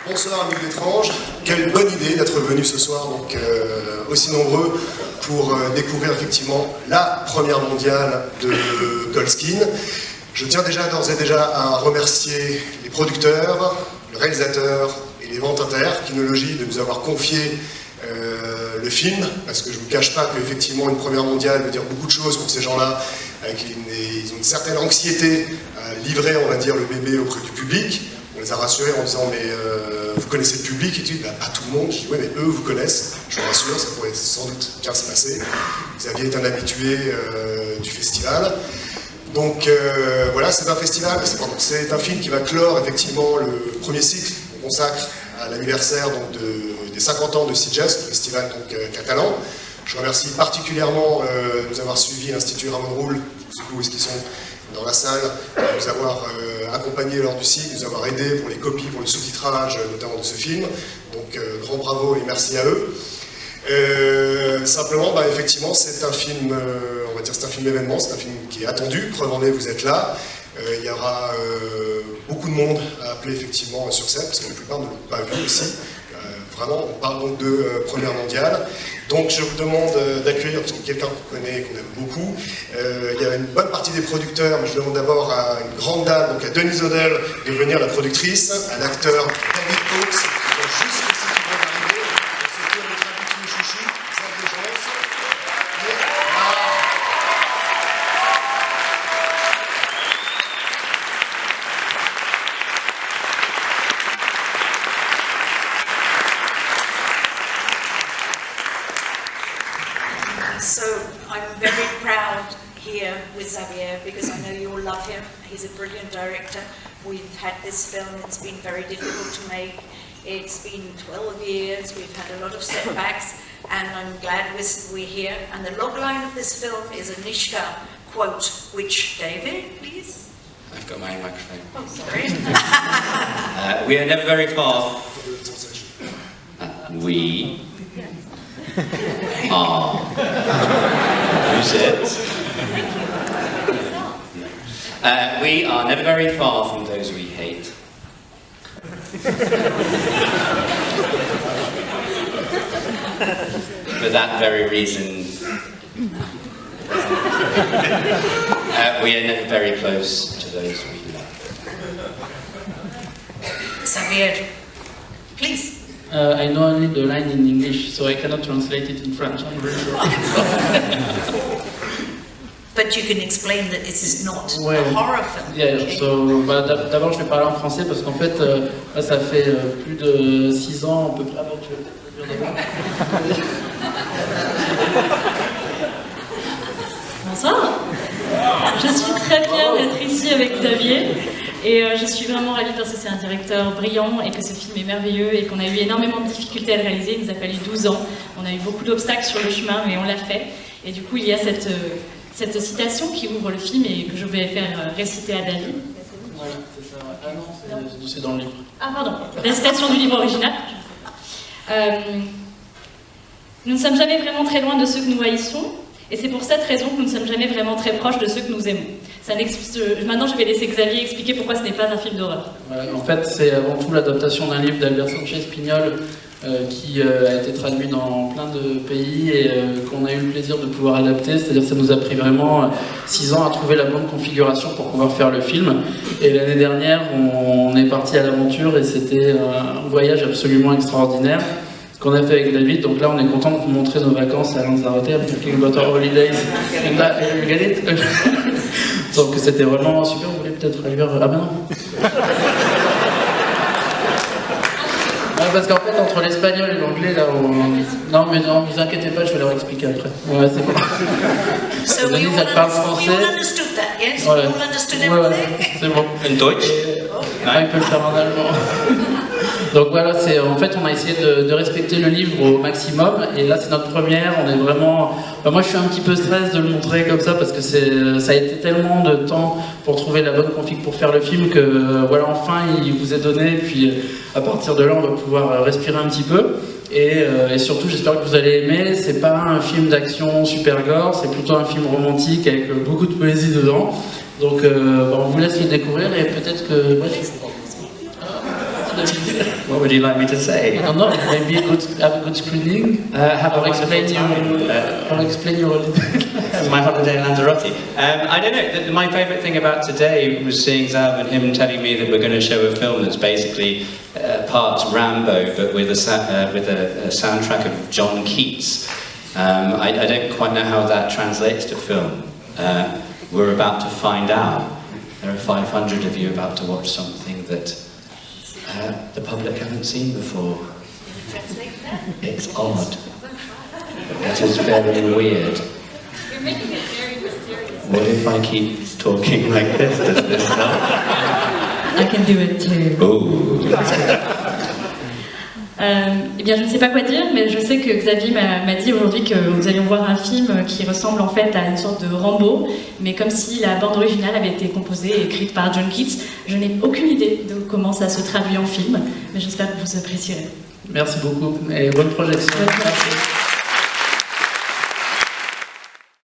Bonsoir amis de l'étrange, quelle bonne idée d'être venus ce soir donc, aussi nombreux pour découvrir effectivement la première mondiale de Goldskin. Je tiens d'ores et déjà à remercier les producteurs, le réalisateur et les ventes inter, Kinologie, de nous avoir confié le film, parce que je ne vous cache pas qu'effectivement une première mondiale veut dire beaucoup de choses pour ces gens-là, ils ont une certaine anxiété à livrer, on va dire, le bébé auprès du public. On les a rassurés en disant mais vous connaissez le public? Et tu dis bah, pas tout le monde. Je dis oui mais eux vous connaissent, je vous rassure, ça pourrait sans doute bien se passer. Vous aviez été un habitué du festival. Donc voilà, c'est un festival, c'est un film qui va clore effectivement le premier cycle qu'on consacre à l'anniversaire des 50 ans de Sitges, le festival donc, catalan. Je remercie particulièrement de nous avoir suivis l'Institut Ramon Roule, je sais plus où est-ce qu'ils sont dans la salle, de nous avoir accompagnés lors du site, de nous avoir aidés pour les copies, pour le sous-titrage notamment de ce film. Donc grand bravo et merci à eux. Simplement, bah, effectivement, c'est un film, on va dire, c'est un film événement, c'est un film qui est attendu. Preuve en est, vous êtes là. Il y aura beaucoup de monde à appeler effectivement sur scène, parce que la plupart ne l'ont pas vu aussi. Vraiment, on parle donc de première mondiale. Donc je vous demande d'accueillir quelqu'un qu'on connaît et qu'on aime beaucoup. Il y a une bonne partie des producteurs, mais je demande d'abord à une grande dame, donc à Denise Odell, de devenir la productrice, à l'acteur David Hawkes, qui vient juste aussi qui vient d'arriver, c'était notre habitué chouchou, Serge Desjans. So I'm very proud here with Xavier because I know you all love him. He's a brilliant director. We've had this film, it's been very difficult to make. It's been 12 years, we've had a lot of setbacks, and I'm glad we're here. And the logline of this film is a Nishka quote, which, David, please? I've got my microphone. Oh, sorry. We are never very far. We are. Who's it? We are never very far from those we hate. For that very reason, we are never very close to those we love. Xavier, please. I know only the line in English, so I cannot translate it in French, I'm very sure. But you can explain that this is not Ouais. a horror film. Yeah, Okay. so, d'abord je vais parler en français parce qu'en fait, ça fait plus de 6 ans à peu près. Ah bon, tu veux peut-être le dire d'abord? Bonsoir, je suis très fière d'être ici avec Xavier et je suis vraiment ravie parce que c'est un directeur brillant et que ce film est merveilleux et qu'on a eu énormément de difficultés à le réaliser. Il nous a fallu 12 ans, on a eu beaucoup d'obstacles sur le chemin mais on l'a fait. Et du coup il y a cette citation qui ouvre le film et que je vais faire réciter à David. Oui, c'est ça. Ah non, c'est dans le livre. Ah pardon, la citation du livre original. Nous ne sommes jamais vraiment très loin de ceux que nous haïssons. Et c'est pour cette raison que nous ne sommes jamais vraiment très proches de ceux que nous aimons. Maintenant, je vais laisser Xavier expliquer pourquoi ce n'est pas un film d'horreur. En fait, c'est avant tout l'adaptation d'un livre d'Albert Sanchez Pignol qui a été traduit dans plein de pays et qu'on a eu le plaisir de pouvoir adapter. C'est-à-dire que ça nous a pris vraiment 6 ans à trouver la bonne configuration pour pouvoir faire le film. Et l'année dernière, on est parti à l'aventure et c'était un voyage absolument extraordinaire qu'on a fait avec David. Donc là, on est content de vous montrer nos vacances à Lanzarote, I'm talking about our holidays. And you get it? Donc c'était vraiment super. Vous voulez peut-être traduire? Ah ben non. Parce qu'en fait, entre l'espagnol et l'anglais, là, non, mais non, vous inquiétez pas, je vais leur expliquer après. Ouais, c'est bon. So we Denise, elle parle français. all understood that, yes? Ouais. We all understood Ouais, everything? ouais, c'est bon. In Deutsch? Ah, il peut le faire en allemand. Donc voilà, en fait, on a essayé de respecter le livre au maximum. Et là, c'est notre première. On est vraiment. Enfin, moi, je suis un petit peu stress de le montrer comme ça parce que ça a été tellement de temps pour trouver la bonne config pour faire le film que voilà, enfin, il vous est donné. Et puis, à partir de là, on va pouvoir respirer un petit peu. Et surtout, j'espère que vous allez aimer. C'est pas un film d'action super gore, c'est plutôt un film romantique avec beaucoup de poésie dedans. Donc, on vous laisse le découvrir et peut-être que. Ouais, What would you like me to say? I don't know, maybe have a good screening. Have a or explain wonderful time. or explain your My holiday in Lanzarote. I don't know, my favourite thing about today was seeing Zav and him telling me that we're going to show a film that's basically parts Rambo, but with a soundtrack of John Keats. I don't quite know how that translates to film. We're about to find out. There are 500 of you about to watch something that the public haven't seen before. It's odd. It is very weird. You're making it very mysterious. What if I keep talking like this? Does this help? I can do it too. Ooh. Eh bien, je ne sais pas quoi dire, mais je sais que Xavier m'a dit aujourd'hui que nous allions voir un film qui ressemble en fait à une sorte de Rambo, mais comme si la bande originale avait été composée et écrite par John Keats. Je n'ai aucune idée de comment ça se traduit en film, mais j'espère que vous apprécierez. Merci beaucoup et bonne projection. Bonne projection.